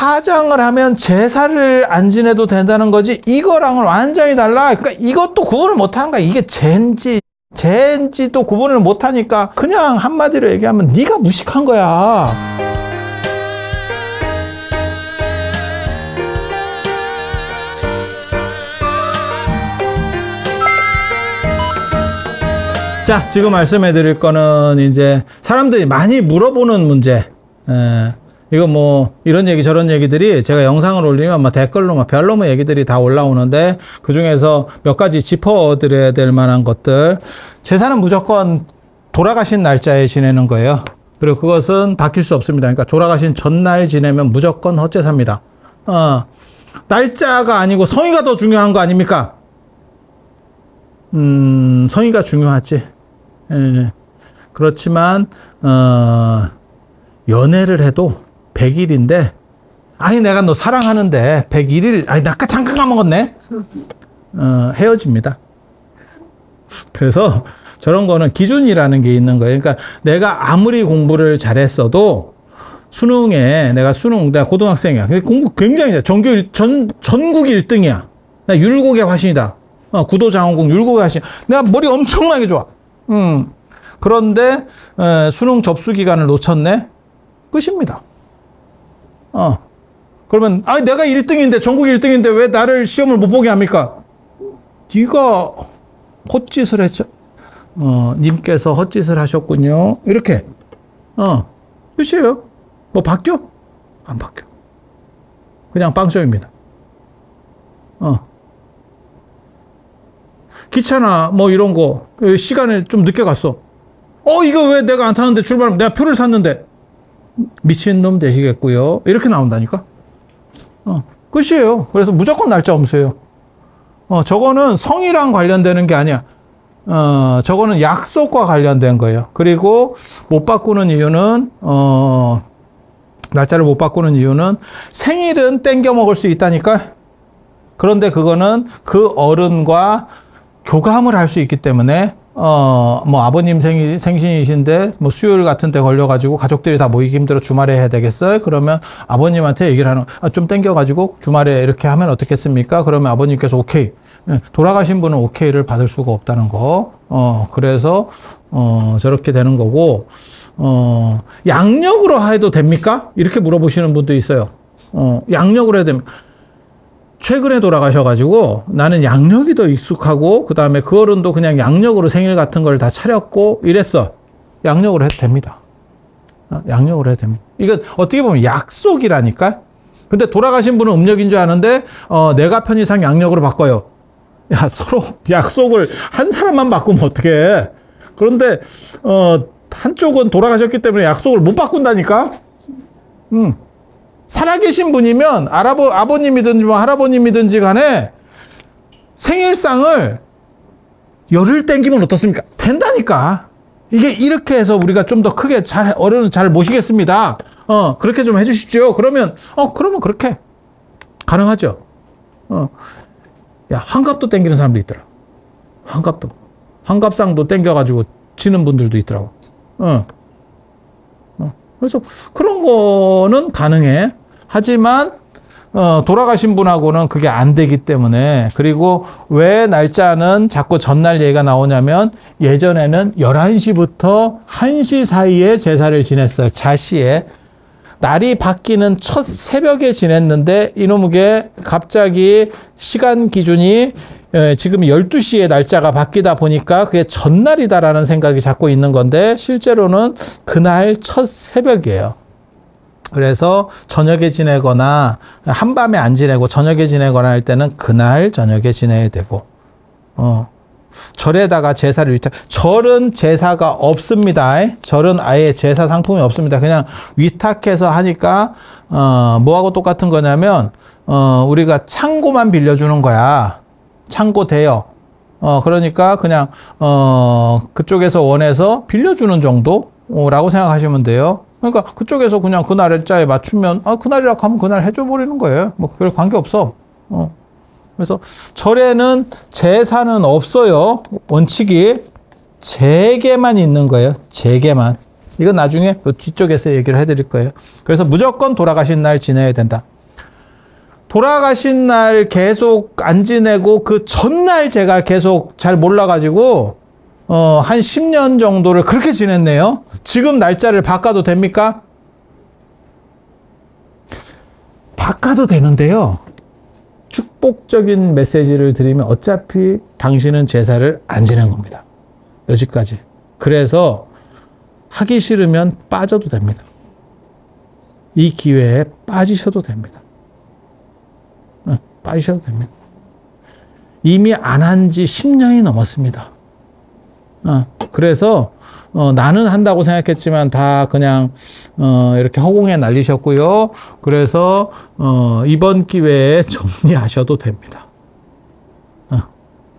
화장을 하면 제사를 안 지내도 된다는 거지 이거랑은 완전히 달라. 그러니까 이것도 구분을 못하는 거야. 이게 쟤인지도 구분을 못하니까 그냥 한마디로 얘기하면 네가 무식한 거야. 자, 지금 말씀해 드릴 거는 이제 사람들이 많이 물어보는 문제. 이거 뭐 이런 얘기 저런 얘기들이 제가 영상을 올리면 막 댓글로 막 별로 얘기들이 다 올라오는데 그중에서 몇 가지 짚어 드려야 될 만한 것들. 제사는 무조건 돌아가신 날짜에 지내는 거예요. 그리고 그것은 바뀔 수 없습니다. 그러니까 돌아가신 전날 지내면 무조건 헛제사입니다. 날짜가 아니고 성의가 더 중요한 거 아닙니까? 성의가 중요하지. 그렇지만 연애를 해도 100일인데 아니 내가 너 사랑하는데 101일 아니 나 아까 잠깐 까먹었네. 헤어집니다. 그래서 저런 거는 기준이라는 게 있는 거예요. 그러니까 내가 아무리 공부를 잘했어도 수능에 내가 고등학생이야. 공부 굉장히 잘. 전국 1등이야. 나 율곡의 화신이다. 구도장원공 율곡의 화신. 내가 머리 엄청나게 좋아. 그런데 수능 접수 기간을 놓쳤네. 끝입니다. 그러면 아니 내가 1등인데 전국 1등인데 왜 나를 시험을 못 보게 합니까? 네가 헛짓을 했죠. 님께서 헛짓을 하셨군요. 이렇게 끝이에요. 뭐 바뀌어? 안 바뀌어. 그냥 빵점입니다. 기차나 뭐 이런 거 시간을 좀 늦게 갔어. 이거 왜 내가 안 타는데 출발하면 내가 표를 샀는데 미친놈 되시겠고요. 이렇게 나온다니까. 끝이에요. 그래서 무조건 날짜 엄수예요. 저거는 성이랑 관련되는 게 아니야. 저거는 약속과 관련된 거예요. 그리고 못 바꾸는 이유는 날짜를 못 바꾸는 이유는 생일은 땡겨 먹을 수 있다니까. 그런데 그거는 그 어른과 교감을 할 수 있기 때문에 뭐 아버님 생신이신데 뭐 수요일 같은 때 걸려가지고 가족들이 다 모이기 힘들어 주말에 해야 되겠어요? 그러면 아버님한테 얘기를 하는 좀 땡겨가지고 주말에 이렇게 하면 어떻겠습니까? 그러면 아버님께서 오케이. 돌아가신 분은 오케이를 받을 수가 없다는 거. 그래서 저렇게 되는 거고 양력으로 해도 됩니까? 이렇게 물어보시는 분도 있어요. 양력으로 해도 됩니까? 최근에 돌아가셔가지고 나는 양력이 더 익숙하고 그 다음에 그 어른도 그냥 양력으로 생일 같은 걸 다 차렸고 이랬어. 양력으로 해도 됩니다. 양력으로 해도 됩니다. 이건 어떻게 보면 약속이라니까. 근데 돌아가신 분은 음력인 줄 아는데 내가 편의상 양력으로 바꿔요. 야, 서로 약속을 한 사람만 바꾸면 어떡해. 그런데 한쪽은 돌아가셨기 때문에 약속을 못 바꾼다니까. 살아계신 분이면 아버님이든지 뭐 할아버님이든지 간에 생일상을 열흘 땡기면 어떻습니까? 된다니까. 이게 이렇게 해서 우리가 좀 더 크게 어른은 잘 모시겠습니다. 그렇게 좀 해주십시오. 그러면 그렇게 가능하죠. 야, 환갑도 땡기는 사람도 있더라. 환갑상도 땡겨가지고 지는 분들도 있더라고. 그래서 그런 거는 가능해. 하지만 돌아가신 분하고는 그게 안 되기 때문에. 그리고 왜 날짜는 자꾸 전날 얘기가 나오냐면 예전에는 11시부터 1시 사이에 제사를 지냈어요. 자시에. 날이 바뀌는 첫 새벽에 지냈는데 이놈에게 갑자기 시간 기준이 지금 12시에 날짜가 바뀌다 보니까 그게 전날이다라는 생각이 자꾸 있는 건데 실제로는 그날 첫 새벽이에요. 그래서 저녁에 지내거나 한밤에 안 지내고 저녁에 지내거나 할 때는 그날 저녁에 지내야 되고 절에다가 제사를 절은 제사가 없습니다. 절은 아예 제사 상품이 없습니다. 그냥 위탁해서 하니까 뭐하고 똑같은 거냐면 우리가 창고만 빌려주는 거야. 창고 대여. 그러니까 그냥 그쪽에서 원해서 빌려주는 정도라고 생각하시면 돼요. 그러니까 그쪽에서 그냥 그 날짜에 맞추면 그날이라고 하면 그날 해줘 버리는 거예요. 뭐 별 관계 없어. 그래서 절에는 제사는 없어요. 원칙이 제게만 있는 거예요. 제게만. 이건 나중에 뒤쪽에서 얘기를 해드릴 거예요. 그래서 무조건 돌아가신 날 지내야 된다. 돌아가신 날 계속 안 지내고 그 전날 제가 계속 잘 몰라가지고 한 10년 정도를 그렇게 지냈네요. 지금 날짜를 바꿔도 됩니까? 바꿔도 되는데요. 축복적인 메시지를 드리면 어차피 당신은 제사를 안 지낸 겁니다. 여기까지. 그래서 하기 싫으면 빠져도 됩니다. 이 기회에 빠지셔도 됩니다. 빠지셔도 됩니다. 이미 안 한 지 10년이 넘었습니다. 그래서 나는 한다고 생각했지만 다 그냥 이렇게 허공에 날리셨고요. 그래서 이번 기회에 정리하셔도 됩니다.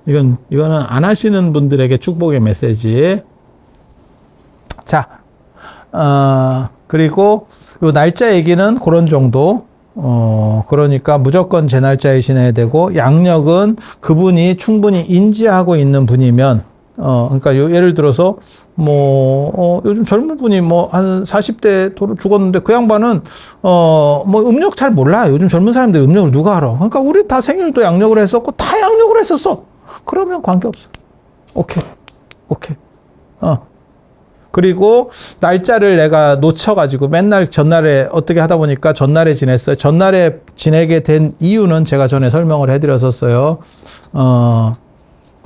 이거는 안 하시는 분들에게 축복의 메시지. 자, 그리고 요 날짜 얘기는 그런 정도. 그러니까 무조건 제 날짜에 지내야 되고, 양력은 그분이 충분히 인지하고 있는 분이면, 그러니까 예를 들어서, 요즘 젊은 분이 한 40대 죽었는데 그 양반은, 음력 잘 몰라. 요즘 젊은 사람들 음력을 누가 알아. 그러니까 우리 다 생일도 양력을 했었고, 다 양력을 했었어. 그러면 관계없어. 오케이. 그리고 날짜를 내가 놓쳐가지고 맨날 전날에 어떻게 하다 보니까 전날에 지냈어요. 전날에 지내게 된 이유는 제가 전에 설명을 해드렸었어요.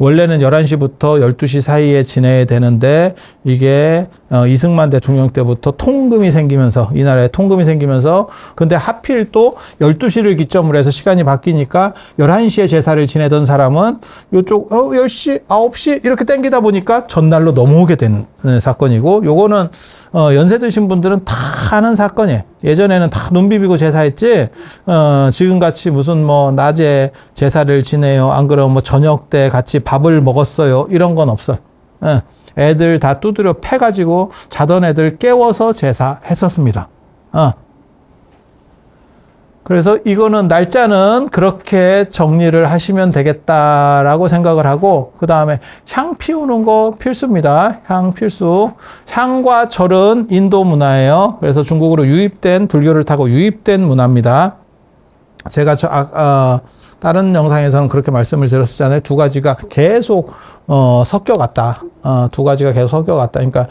원래는 11시부터 12시 사이에 지내야 되는데 이게 이승만 대통령 때부터 통금이 생기면서 이 나라에 통금이 생기면서 근데 하필 또 12시를 기점으로 해서 시간이 바뀌니까 11시에 제사를 지내던 사람은 요쪽 10시, 9시 이렇게 땡기다 보니까 전날로 넘어오게 된 사건이고 요거는 연세 드신 분들은 다 아는 사건이에요. 예전에는 다 눈 비비고 제사했지 지금같이 무슨 낮에 제사를 지내요. 안 그러면 저녁 때 같이 밥을 먹었어요. 이런 건 없어. 애들 다 두드려 패가지고 자던 애들 깨워서 제사했었습니다. 그래서 이거는 날짜는 그렇게 정리를 하시면 되겠다라고 생각을 하고 그 다음에 향 피우는 거 필수입니다. 향 필수. 향과 절은 인도 문화예요. 그래서 중국으로 유입된 불교를 타고 유입된 문화입니다. 제가 다른 영상에서는 그렇게 말씀을 드렸었잖아요. 두 가지가 계속 섞여갔다. 두 가지가 계속 섞여갔다. 그러니까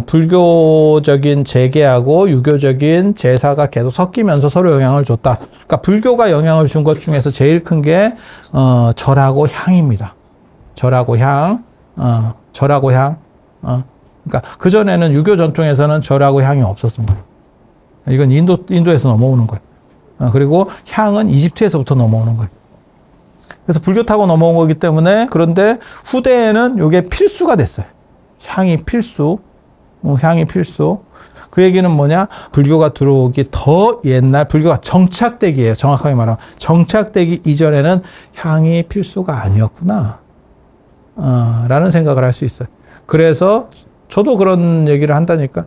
불교적인 재계하고 유교적인 제사가 계속 섞이면서 서로 영향을 줬다. 그러니까 불교가 영향을 준 것 중에서 제일 큰 게 절하고 향입니다. 절하고 향. 그러니까 그 전에는 유교 전통에서는 절하고 향이 없었습니다. 이건 인도에서 넘어오는 거예요. 그리고 향은 이집트에서부터 넘어오는 거예요. 그래서 불교 타고 넘어온 거기 때문에 그런데 후대에는 이게 필수가 됐어요. 향이 필수. 그 얘기는 뭐냐? 불교가 들어오기 더 옛날 불교가 정착되기예요. 정확하게 말하면 정착되기 이전에는 향이 필수가 아니었구나. 라는 생각을 할 수 있어요. 그래서 저도 그런 얘기를 한다니까.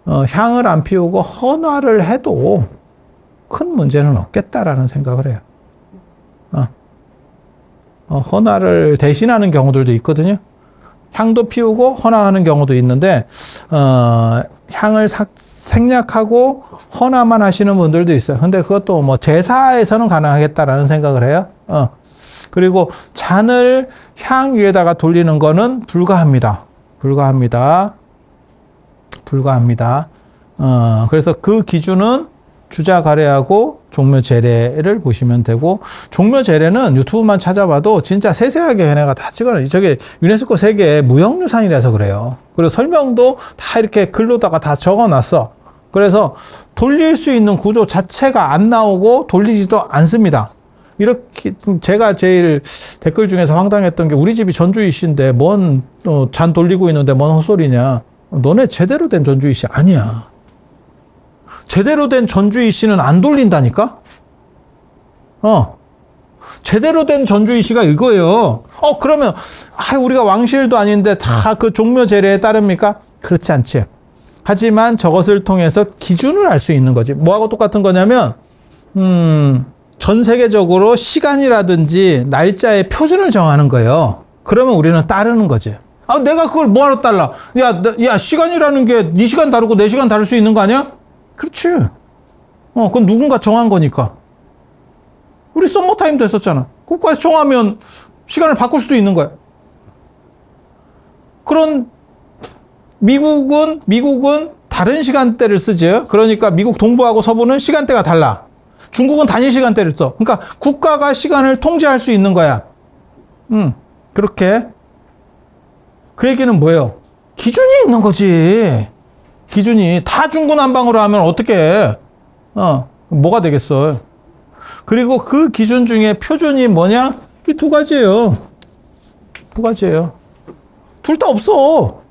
향을 안 피우고 헌화를 해도 큰 문제는 없겠다라는 생각을 해요. 헌화를 대신하는 경우들도 있거든요. 향도 피우고 헌화하는 경우도 있는데 향을 생략하고 헌화만 하시는 분들도 있어요. 근데 그것도 제사에서는 가능하겠다라는 생각을 해요. 그리고 잔을 향 위에다가 돌리는 거는 불가합니다. 그래서 그 기준은 주자가래하고 종묘제례를 보시면 되고 종묘제례는 유튜브만 찾아봐도 진짜 세세하게 얘네가 다 찍어놔요. 저게 유네스코 세계 무형유산이라서 그래요. 그리고 설명도 다 이렇게 글로다가 다 적어놨어. 그래서 돌릴 수 있는 구조 자체가 안 나오고 돌리지도 않습니다. 이렇게 제가 제일 댓글 중에서 황당했던 게 우리 집이 전주이시인데 뭔 잔 돌리고 있는데 뭔 헛소리냐. 너네 제대로 된 전주이시 아니야. 제대로 된 전주이시는 안 돌린다니까? 제대로 된 전주이시가 이거예요. 그러면, 우리가 왕실도 아닌데 다 그 종묘 제례에 따릅니까? 그렇지 않지. 하지만 저것을 통해서 기준을 알 수 있는 거지. 뭐하고 똑같은 거냐면, 전 세계적으로 시간이라든지 날짜의 표준을 정하는 거예요. 그러면 우리는 따르는 거지. 내가 그걸 뭐하러 따라? 야, 시간이라는 게 네 시간 다르고 내 시간 다를 수 있는 거 아니야? 그렇지. 그건 누군가 정한 거니까. 우리 썸머타임도 했었잖아. 국가에서 정하면 시간을 바꿀 수도 있는 거야. 그런 미국은 다른 시간대를 쓰죠. 그러니까 미국 동부하고 서부는 시간대가 달라. 중국은 단위 시간대를 써. 그러니까 국가가 시간을 통제할 수 있는 거야. 그렇게. 그 얘기는 뭐예요? 기준이 있는 거지. 기준이. 다 중구난방으로 하면 어떻게 해? 뭐가 되겠어. 그리고 그 기준 중에 표준이 뭐냐? 이 두 가지예요. 두 가지예요. 둘 다 없어.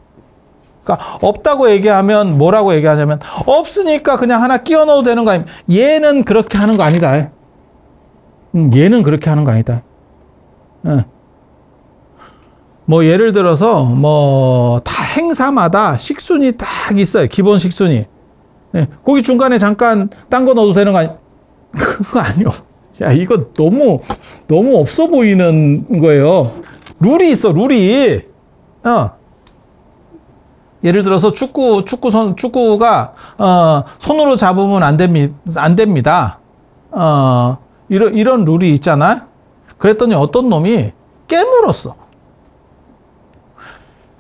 그러니까 없다고 얘기하면 뭐라고 얘기하냐면 없으니까 그냥 하나 끼워 넣어도 되는 거 아니면 얘는 그렇게 하는 거 아니다. 얘는 그렇게 하는 거 아니다. 뭐 예를 들어서 뭐 다 행사마다 식순이 딱 있어요. 기본 식순이. 거기 중간에 잠깐 딴 거 넣어도 되는 거 아니? 그거 아니요. 야, 이거 너무 없어 보이는 거예요. 룰이 있어, 룰이. 예를 들어서 축구가 손으로 잡으면 안 됩니다. 이런 룰이 있잖아. 그랬더니 어떤 놈이 깨물었어.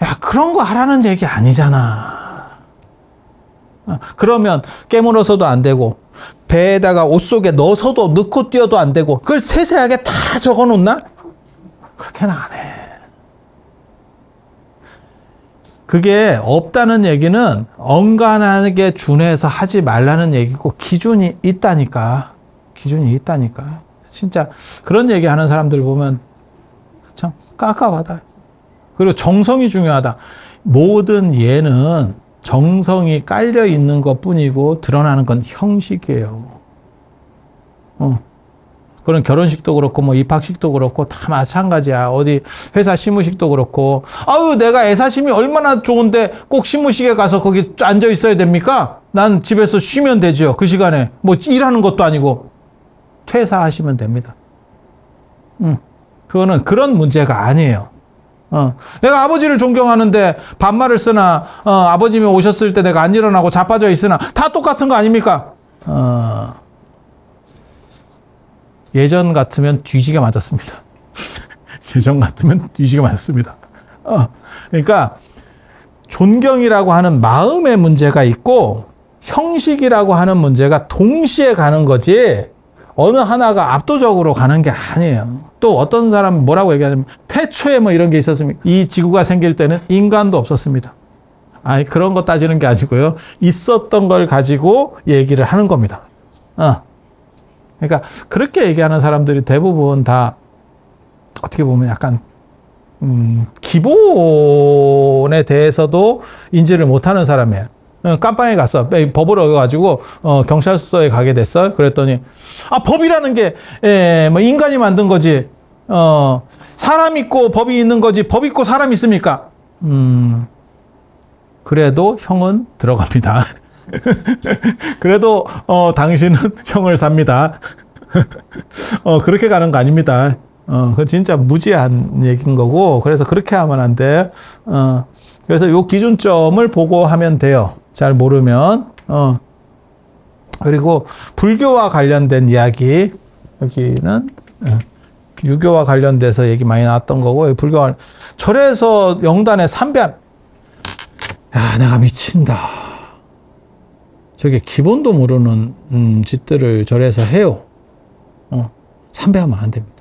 야, 그런 거 하라는 얘기 아니잖아. 그러면 깨물어서도 안 되고 배에다가 옷 속에 넣어서도 넣고 뛰어도 안 되고 그걸 세세하게 다 적어 놓나? 그렇게는 안 해. 그게 없다는 얘기는 언간하게 준해서 하지 말라는 얘기고 기준이 있다니까. 기준이 있다니까. 진짜 그런 얘기 하는 사람들 보면 참 깝깝하다. 그리고 정성이 중요하다. 모든 예는 정성이 깔려 있는 것 뿐이고 드러나는 건 형식이에요. 그런 결혼식도 그렇고 뭐 입학식도 그렇고 다 마찬가지야. 어디 회사 시무식도 그렇고. 아유, 내가 애사심이 얼마나 좋은데 꼭 시무식에 가서 거기 앉아 있어야 됩니까? 난 집에서 쉬면 되지요. 그 시간에 뭐 일하는 것도 아니고 퇴사하시면 됩니다. 그거는 그런 문제가 아니에요. 내가 아버지를 존경하는데 반말을 쓰나 아버님이 오셨을 때 내가 안 일어나고 자빠져 있으나 다 똑같은 거 아닙니까? 예전 같으면 뒤지게 맞았습니다. 예전 같으면 뒤지게 맞았습니다. 그러니까 존경이라고 하는 마음의 문제가 있고 형식이라고 하는 문제가 동시에 가는 거지 어느 하나가 압도적으로 가는 게 아니에요. 또 어떤 사람 뭐라고 얘기하냐면 태초에 뭐 이런 게 있었습니까? 이 지구가 생길 때는 인간도 없었습니다. 아니, 그런 거 따지는 게 아니고요. 있었던 걸 가지고 얘기를 하는 겁니다. 그러니까 그렇게 얘기하는 사람들이 대부분 다 어떻게 보면 약간 기본에 대해서도 인지를 못하는 사람이에요. 깜빵에 갔어. 법을 어겨가지고 경찰서에 가게 됐어. 그랬더니 법이라는 게 뭐 인간이 만든 거지. 사람 있고 법이 있는 거지. 법 있고 사람 있습니까? 그래도 형은 들어갑니다. 그래도 당신은 형을 삽니다. 그렇게 가는 거 아닙니다. 그건 진짜 무지한 얘기인 거고 그래서 그렇게 하면 안 돼. 그래서 요 기준점을 보고 하면 돼요. 잘 모르면. 그리고 불교와 관련된 이야기 여기는 유교와 관련돼서 얘기 많이 나왔던 거고 불교 절에서 영단에 삼배함. 야, 내가 미친다. 저게 기본도 모르는 짓들을 절에서 해요. 삼배하면 안 됩니다.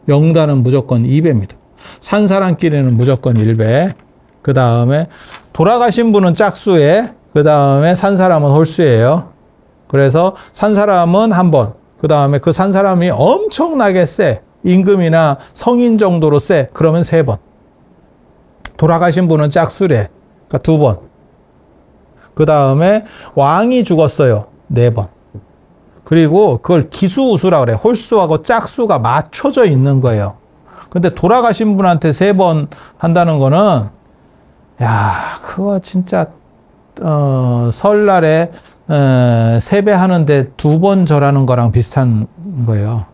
영단은 무조건 2배입니다. 산 사람끼리는 무조건 1배. 그 다음에 돌아가신 분은 짝수에, 그 다음에 산 사람은 홀수예요. 그래서 산 사람은 한 번, 그 다음에 그 산 사람이 엄청나게 세, 임금이나 성인 정도로 세, 그러면 3번. 돌아가신 분은 짝수래, 그러니까 2번. 그 다음에 왕이 죽었어요, 4번. 그리고 그걸 기수우수라고 그래. 홀수하고 짝수가 맞춰져 있는 거예요. 근데 돌아가신 분한테 3번 한다는 거는 야, 그거 진짜 설날에 세배하는데 2번 절하는 거랑 비슷한 거예요.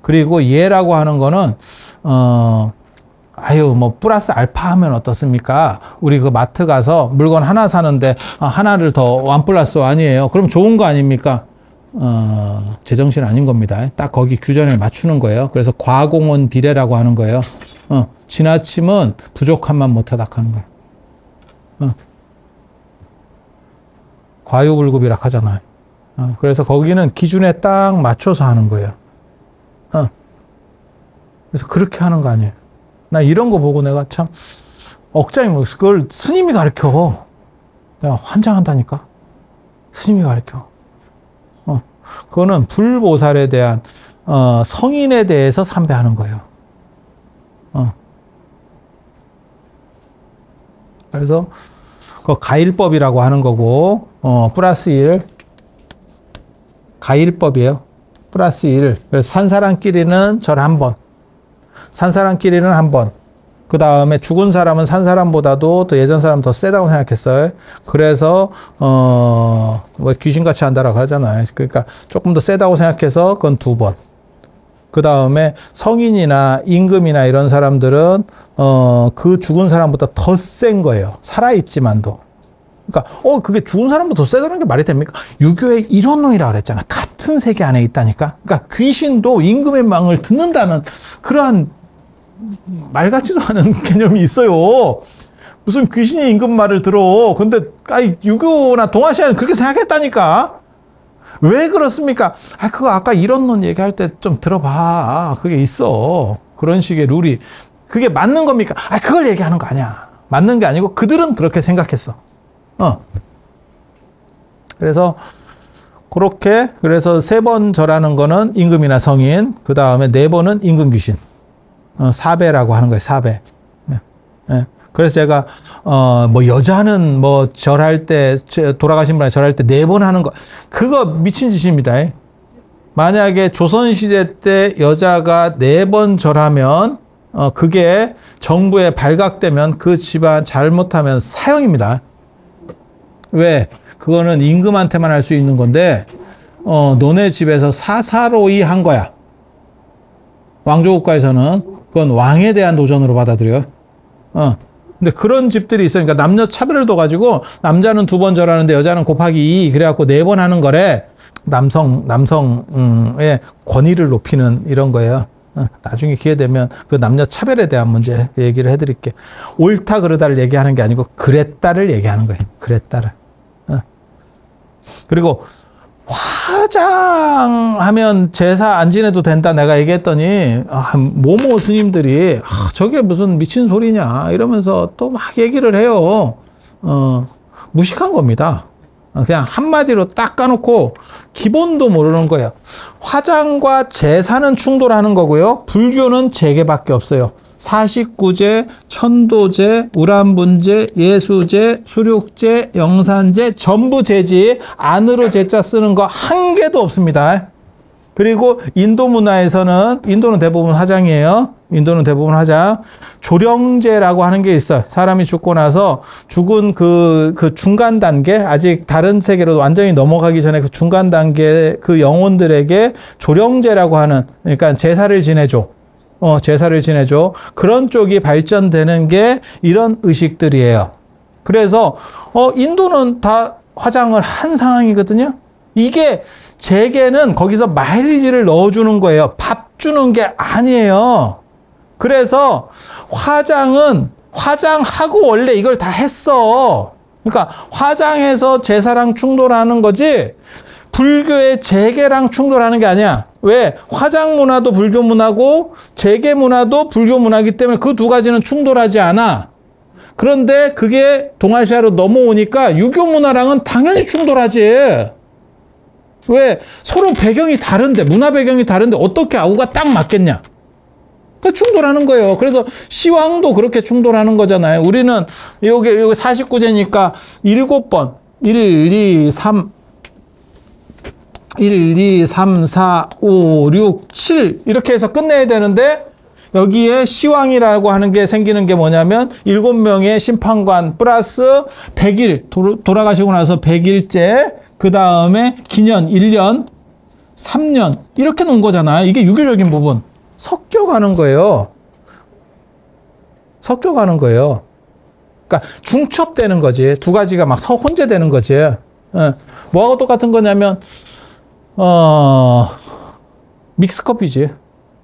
그리고 예라고 하는 거는 아유, 뭐 플러스 알파 하면 어떻습니까? 우리 그 마트 가서 물건 하나 사는데 하나를 더 1+1이에요. 그럼 좋은 거 아닙니까? 제정신 아닌 겁니다. 딱 거기 규정에 맞추는 거예요. 그래서 과공원 비례라고 하는 거예요. 지나침은 부족함만 못하다 하는 거예요. 과유불급이라 하잖아요. 그래서 거기는 기준에 딱 맞춰서 하는 거예요. 그래서 그렇게 하는 거 아니에요. 나 이런 거 보고 내가 참 억장이 뭐 그걸 스님이 가르쳐. 내가 환장한다니까. 스님이 가르쳐. 그거는 불보살에 대한 성인에 대해서 삼배하는 거예요. 그래서 그 가일법이라고 하는 거고 플러스 1 가일법이에요. 플러스 1. 그래서 산 사람끼리는 절 한 번. 산 사람끼리는 한 번. 그 다음에 죽은 사람은 산 사람보다도 또 예전 사람 더 세다고 생각했어요. 그래서 뭐 귀신같이 한다라고 그러잖아요. 그러니까 조금 더 세다고 생각해서 그건 2번. 그 다음에 성인이나 임금이나 이런 사람들은 그 죽은 사람보다 더 센 거예요. 살아있지만도. 그러니까 그게 죽은 사람보다 더 세다는 게 말이 됩니까? 유교의 일원론이라고 그랬잖아. 같은 세계 안에 있다니까. 그러니까 귀신도 임금의 망을 듣는다는 그러한 말 같지도 않은 개념이 있어요. 무슨 귀신이 임금 말을 들어. 근데 유교나 동아시아는 그렇게 생각했다니까. 왜 그렇습니까? 그거 아까 이론론 얘기할 때 좀 들어봐. 그게 있어. 그런 식의 룰이. 그게 맞는 겁니까? 그걸 얘기하는 거 아니야. 맞는 게 아니고 그들은 그렇게 생각했어. 그래서 그렇게 그래서 3번 절하는 거는 임금이나 성인, 그 다음에 4번은 임금 귀신. 4배라고 하는 거예요. 4배. 예. 그래서 제가 뭐 여자는 뭐 절할 때 돌아가신 분한테 절할 때 4번 하는 거 그거 미친 짓입니다. 만약에 조선시대 때 여자가 4번 절하면 그게 정부에 발각되면 그 집안 잘못하면 사형입니다. 왜? 그거는 임금한테만 할 수 있는 건데 너네 집에서 사사로이 한 거야. 왕조국가에서는 그건 왕에 대한 도전으로 받아들여요. 근데 그런 집들이 있어요. 그러니까 남녀 차별을 둬가지고 남자는 2번 절하는데 여자는 곱하기 2 그래갖고 4번 하는 거래. 남성의 권위를 높이는 이런 거예요. 나중에 기회 되면 그 남녀 차별에 대한 문제 얘기를 해드릴게. 옳다 그르다를 얘기하는 게 아니고 그랬다를 얘기하는 거예요. 그랬다를. 그리고 화장하면 제사 안 지내도 된다 내가 얘기했더니 모모 스님들이 저게 무슨 미친 소리냐 이러면서 또 막 얘기를 해요. 무식한 겁니다. 그냥 한마디로 딱 까놓고 기본도 모르는 거예요. 화장과 제사는 충돌하는 거고요. 불교는 제개밖에 없어요. 49제, 천도제, 우람분제, 예수제, 수륙제, 영산제 전부 제지 안으로 제자 쓰는 거 한 개도 없습니다. 그리고 인도 문화에서는 인도는 대부분 화장이에요. 인도는 대부분 화장. 조령제라고 하는 게 있어요. 사람이 죽고 나서 죽은 그 중간 단계 아직 다른 세계로 완전히 넘어가기 전에 그 중간 단계 그 영혼들에게 조령제라고 하는 그러니까 제사를 지내줘. 제사를 지내줘. 그런 쪽이 발전되는 게 이런 의식들이에요. 그래서 인도는 다 화장을 한 상황이거든요. 이게 제게는 거기서 마일리지를 넣어주는 거예요. 밥 주는 게 아니에요. 그래서 화장은 화장하고 원래 이걸 다 했어. 그러니까 화장해서 제사랑 충돌하는 거지 불교의 제계랑 충돌하는 게 아니야. 왜? 화장 문화도 불교 문화고 제계 문화도 불교 문화이기 때문에 그 두 가지는 충돌하지 않아. 그런데 그게 동아시아로 넘어오니까 유교 문화랑은 당연히 충돌하지. 왜? 서로 배경이 다른데 문화 배경이 다른데 어떻게 아우가 딱 맞겠냐. 충돌하는 거예요. 그래서 시황도 그렇게 충돌하는 거잖아요. 우리는 요게 49제니까 7번 1, 2, 3 1, 2, 3, 4, 5, 6, 7 이렇게 해서 끝내야 되는데 여기에 시황이라고 하는 게 생기는 게 뭐냐면 7명의 심판관 플러스 100일 돌아가시고 나서 100일째 그 다음에 기년 1년 3년 이렇게 놓은 거잖아요. 이게 유교적인 부분. 섞여가는 거예요. 섞여가는 거예요. 그러니까 중첩되는 거지. 두 가지가 막 혼재되는 거지. 뭐하고 똑같은 거냐면 믹스커피지.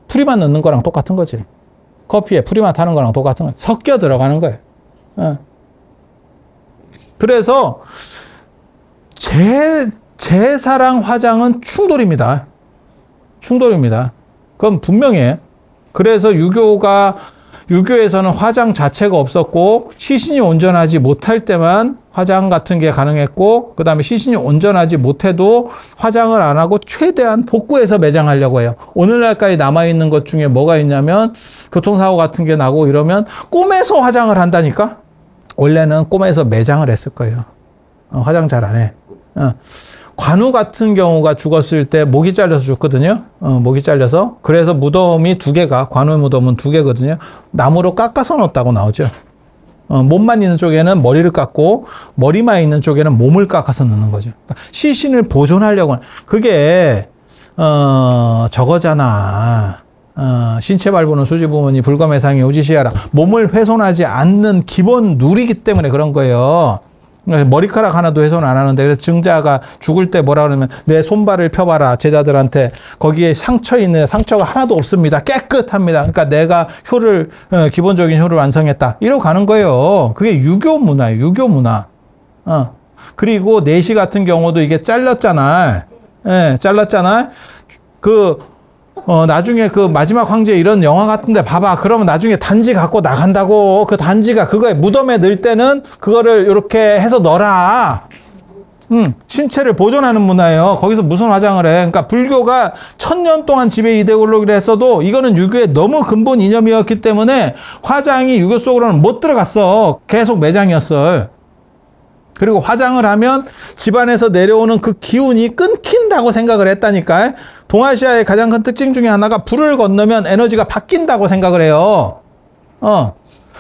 풀이만 넣는 거랑 똑같은 거지. 커피에 풀이만 타는 거랑 똑같은 거야. 섞여 들어가는 거예요. 그래서 제사랑 화장은 충돌입니다. 충돌입니다. 그건 분명해. 그래서 유교에서는 화장 자체가 없었고 시신이 온전하지 못할 때만 화장 같은 게 가능했고 그 다음에 시신이 온전하지 못해도 화장을 안 하고 최대한 복구해서 매장하려고 해요. 오늘날까지 남아있는 것 중에 뭐가 있냐면 교통사고 같은 게 나고 이러면 꿈에서 화장을 한다니까? 원래는 꿈에서 매장을 했을 거예요. 화장 잘 안 해. 관우 같은 경우가 죽었을 때 목이 잘려서 죽거든요. 목이 잘려서. 그래서 무덤이 두 개가, 관우 무덤은 두 개거든요. 나무로 깎아서 넣었다고 나오죠. 몸만 있는 쪽에는 머리를 깎고 머리만 있는 쪽에는 몸을 깎아서 넣는 거죠. 그러니까 시신을 보존하려고 그게 저거잖아. 신체 발부는 수지부모니 불검해상이 오지시하라. 몸을 훼손하지 않는 기본 룰이기 때문에 그런 거예요. 머리카락 하나도 훼손 안 하는데 그래서 증자가 죽을 때 뭐라 그러면 내 손발을 펴봐라 제자들한테 거기에 상처 있는 상처가 하나도 없습니다. 깨끗합니다. 그러니까 내가 기본적인 효를 완성했다. 이러고 가는 거예요. 그게 유교 문화예요. 유교 문화. 그리고 내시 같은 경우도 이게 잘랐잖아. 예, 잘랐잖아. 나중에 그 마지막 황제 이런 영화 같은데 봐봐. 그러면 나중에 단지 갖고 나간다고. 그 단지가 그거에 무덤에 넣을 때는 그거를 이렇게 해서 넣어라. 신체를 보존하는 문화예요. 거기서 무슨 화장을 해. 그러니까 불교가 1000년 동안 지배 이데올로기를 했어도 이거는 유교의 너무 근본 이념이었기 때문에 화장이 유교 속으로는 못 들어갔어. 계속 매장이었어. 그리고 화장을 하면 집안에서 내려오는 그 기운이 끊긴다고 생각을 했다니까. 동아시아의 가장 큰 특징 중에 하나가 불을 건너면 에너지가 바뀐다고 생각을 해요.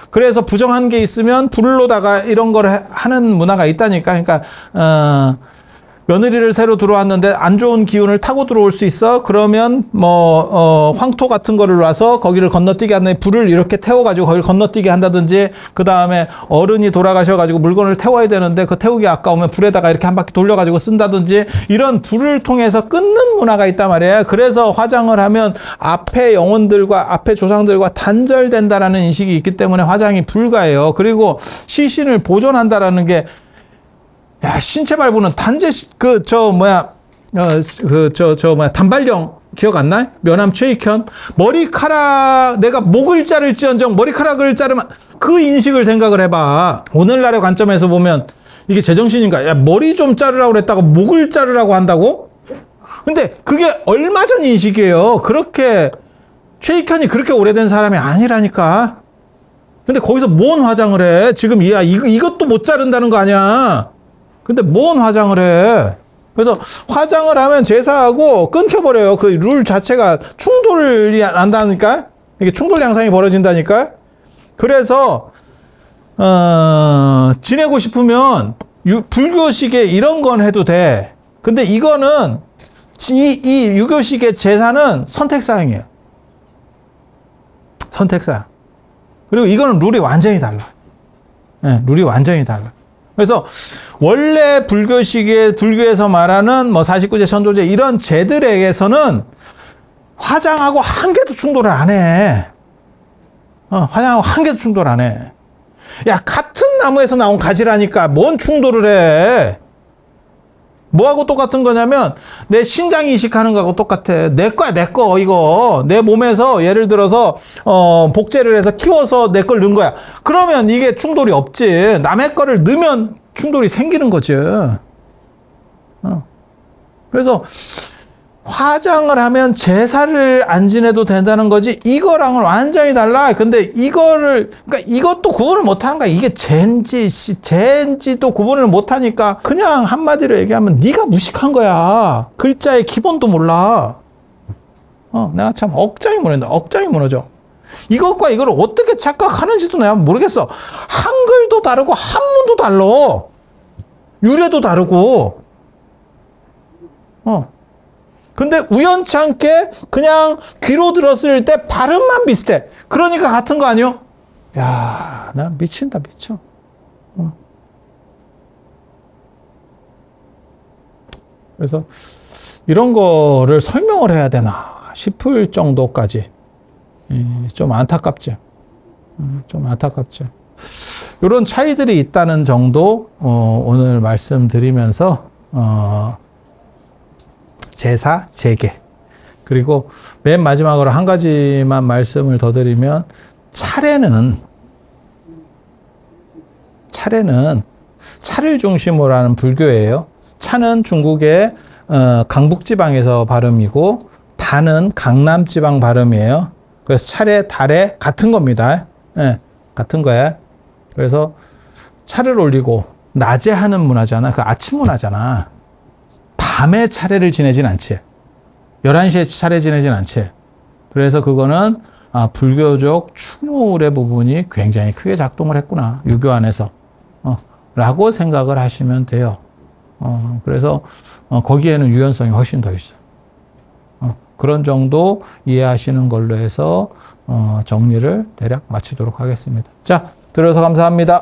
그래서 부정한 게 있으면 불로다가 이런 걸 하는 문화가 있다니까. 그러니까 며느리를 새로 들어왔는데 안 좋은 기운을 타고 들어올 수 있어. 그러면 황토 같은 거를 놔서 거기를 건너뛰게 하는 불을 이렇게 태워가지고 거기를 건너뛰게 한다든지 그 다음에 어른이 돌아가셔가지고 물건을 태워야 되는데 그 태우기 아까우면 불에다가 이렇게 한 바퀴 돌려가지고 쓴다든지 이런 불을 통해서 끊는 문화가 있단 말이에요. 그래서 화장을 하면 앞에 영혼들과 앞에 조상들과 단절된다라는 인식이 있기 때문에 화장이 불가해요. 그리고 시신을 보존한다라는 게 야, 신체 발부는 단발령 기억 안 나요? 면함 최익현. 머리카락, 내가 목을 자를지언정 머리카락을 자르면 그 인식을 생각을 해봐. 오늘날의 관점에서 보면 이게 제정신인가? 야, 머리 좀 자르라고 그랬다고 목을 자르라고 한다고? 근데 그게 얼마 전 인식이에요. 그렇게, 최익현이 그렇게 오래된 사람이 아니라니까. 근데 거기서 뭔 화장을 해? 지금, 이것도 못 자른다는 거 아니야? 근데 뭔 화장을 해? 그래서 화장을 하면 제사하고 끊겨버려요. 그 룰 자체가 충돌이 난다니까? 이게 충돌 양상이 벌어진다니까? 그래서, 지내고 싶으면 불교식의 이런 건 해도 돼. 근데 이거는, 이 유교식의 제사는 선택사항이에요. 선택사항. 그리고 이거는 룰이 완전히 달라. 네, 룰이 완전히 달라. 그래서 원래 불교에서 말하는 49제, 천도제 이런 제들에게서는 화장하고 한 개도 충돌을 안 해. 화장하고 한 개도 충돌 안 해. 야, 같은 나무에서 나온 가지라니까 뭔 충돌을 해. 뭐하고 똑같은 거냐면 내 신장 이식하는 거하고 똑같아. 내 거야, 내 거. 이거 내 몸에서 예를 들어서 복제를 해서 키워서 내 걸 넣은 거야. 그러면 이게 충돌이 없지. 남의 거를 넣으면 충돌이 생기는 거지. 그래서 화장을 하면 제사를 안 지내도 된다는 거지 이거랑은 완전히 달라. 근데 그러니까 이것도 구분을 못하는 거야. 이게 젠지도 구분을 못하니까 그냥 한마디로 얘기하면 네가 무식한 거야. 글자의 기본도 몰라. 내가 참 억장이 무너져. 이것과 이걸 어떻게 착각하는지도 내가 모르겠어. 한글도 다르고 한문도 달라. 유래도 다르고. 근데 우연치 않게 그냥 귀로 들었을 때 발음만 비슷해. 그러니까 같은 거 아니요? 야, 나 미친다, 미쳐. 그래서 이런 거를 설명을 해야 되나 싶을 정도까지 좀 안타깝죠. 좀 안타깝죠. 이런 차이들이 있다는 정도 오늘 말씀드리면서 제사, 제계 그리고 맨 마지막으로 한 가지만 말씀을 더 드리면 차례는 차를 중심으로 하는 불교예요. 차는 중국의 강북지방에서 발음이고 다는 강남지방 발음이에요. 그래서 차례, 달에 같은 겁니다. 예, 같은 거야. 그래서 차를 올리고 낮에 하는 문화잖아. 그 아침 문화잖아. 밤에 차례를 지내진 않지. 11시에 차례 지내진 않지. 그래서 그거는 불교적 추모의 부분이 굉장히 크게 작동을 했구나. 유교 안에서. 라고 생각을 하시면 돼요. 그래서 거기에는 유연성이 훨씬 더 있어. 그런 정도 이해하시는 걸로 해서 정리를 대략 마치도록 하겠습니다. 자, 들어서 감사합니다.